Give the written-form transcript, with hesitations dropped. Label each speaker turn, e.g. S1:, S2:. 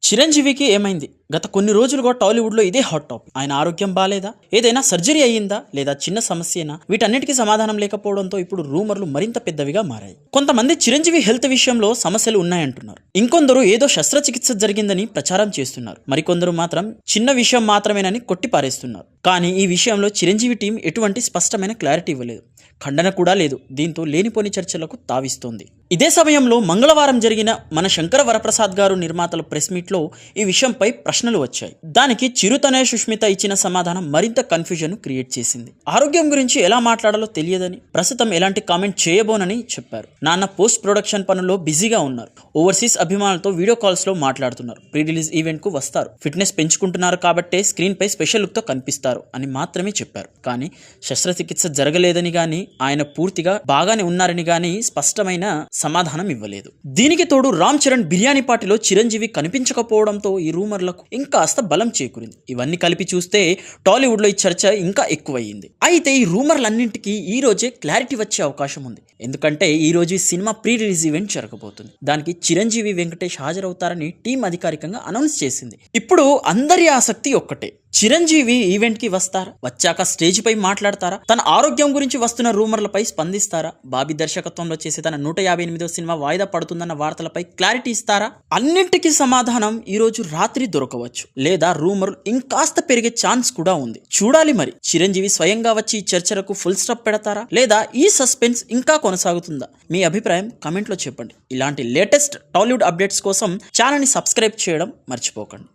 S1: చిరంజీవికి ఏమైంది? గత కొన్ని రోజులుగా టాలీవుడ్లో ఇదే హాట్ టాపిక్. ఆయన ఆరోగ్యం బాలేదా? ఏదైనా సర్జరీ అయ్యిందా? లేదా చిన్న సమస్యేనా? వీటన్నిటికీ సమాధానం లేకపోవడంతో ఇప్పుడు రూమర్లు మరింత పెద్దవిగా మారాయి. కొంతమంది చిరంజీవి హెల్త్ విషయంలో సమస్యలు ఉన్నాయంటున్నారు. ఇంకొందరు ఏదో శస్త్రచికిత్స జరిగిందని ప్రచారం చేస్తున్నారు. మరికొందరు మాత్రం చిన్న విషయం మాత్రమేనని కొట్టిపారేస్తున్నారు. కానీ ఈ విషయంలో చిరంజీవి టీం ఎటువంటి స్పష్టమైన క్లారిటీ ఇవ్వలేదు. ఖండన కూడా లేదు. దీంతో లేనిపోని చర్చలకు తావిస్తోంది. ఇదే సమయంలో మంగళవారం జరిగిన మన శంకర వరప్రసాద్ గారు నిర్మాతల ప్రెస్ మీట్లో ఈ విషయంపై ప్రశ్నలు వచ్చాయి. దానికి చిరుతనే సుష్మిత ఇచ్చిన సమాధానం మరింత కన్ఫ్యూజన్ క్రియేట్ చేసింది. ఆరోగ్యం గురించి ఎలా మాట్లాడాలో తెలియదని, ప్రస్తుతం ఎలాంటి కామెంట్ చేయబోనని చెప్పారు. నాన్న పోస్ట్ ప్రొడక్షన్ పనుల్లో బిజీగా ఉన్నారు. ఓవర్సీస్ అభిమానులతో వీడియో కాల్స్ లో మాట్లాడుతున్నారు. ప్రీ రిలీజ్ ఈవెంట్ కు వస్తారు. ఫిట్నెస్ పెంచుకుంటున్నారు కాబట్టే స్క్రీన్ పై స్పెషల్ లుక్ తో కనిపిస్తారు అని మాత్రమే చెప్పారు. కానీ శస్త్రచికిత్స జరగలేదని గాని, ఆయన పూర్తిగా బాగానే ఉన్నారని గాని స్పష్టమైన సమాధానం ఇవ్వలేదు. దీనికి తోడు రామ్ చరణ్ బిర్యానీ పార్టీలో చిరంజీవి కనిపించకపోవడంతో ఈ రూమర్లకు ఇంకాస్త బలం చేకూరింది. ఇవన్నీ కలిపి చూస్తే టాలీవుడ్ లో ఈ చర్చ ఇంకా ఎక్కువయ్యింది. అయితే ఈ రూమర్లన్నింటికీ ఈ రోజే క్లారిటీ వచ్చే అవకాశం ఉంది. ఎందుకంటే ఈ రోజు ఈ సినిమా ప్రీ రిలీజ్ ఈవెంట్ జరగబోతుంది. దానికి చిరంజీవి, వెంకటేష్ హాజరవుతారని టీం అధికారికంగా అనౌన్స్ చేసింది. ఇప్పుడు అందరి ఆసక్తి ఒక్కటే, చిరంజీవి ఈవెంట్ కి వస్తారా? వచ్చాక స్టేజ్ పై మాట్లాడతారా? తన ఆరోగ్యం గురించి వస్తున్న రూమర్లపై స్పందిస్తారా? బాబీ దర్శకత్వంలో చేసే తన 158వ సినిమా వాయిదా పడుతుందన్న వార్తలపై క్లారిటీ ఇస్తారా? అన్నింటికీ సమాధానం ఈ రోజు రాత్రి దొరకవచ్చు, లేదా రూమర్ ఇంకాస్త పెరిగే ఛాన్స్ కూడా ఉంది. చూడాలి మరి. చిరంజీవి స్వయంగా వచ్చి ఈ చర్చలకు ఫుల్ స్టాప్ పెడతారా, లేదా ఈ సస్పెన్స్ ఇంకా కొనసాగుతుందా? మీ అభిప్రాయం కమెంట్లో చెప్పండి. ఇలాంటి లేటెస్ట్ టాలీవుడ్ అప్డేట్స్ కోసం ఛానల్ ని సబ్స్క్రైబ్ చేయడం మర్చిపోకండి.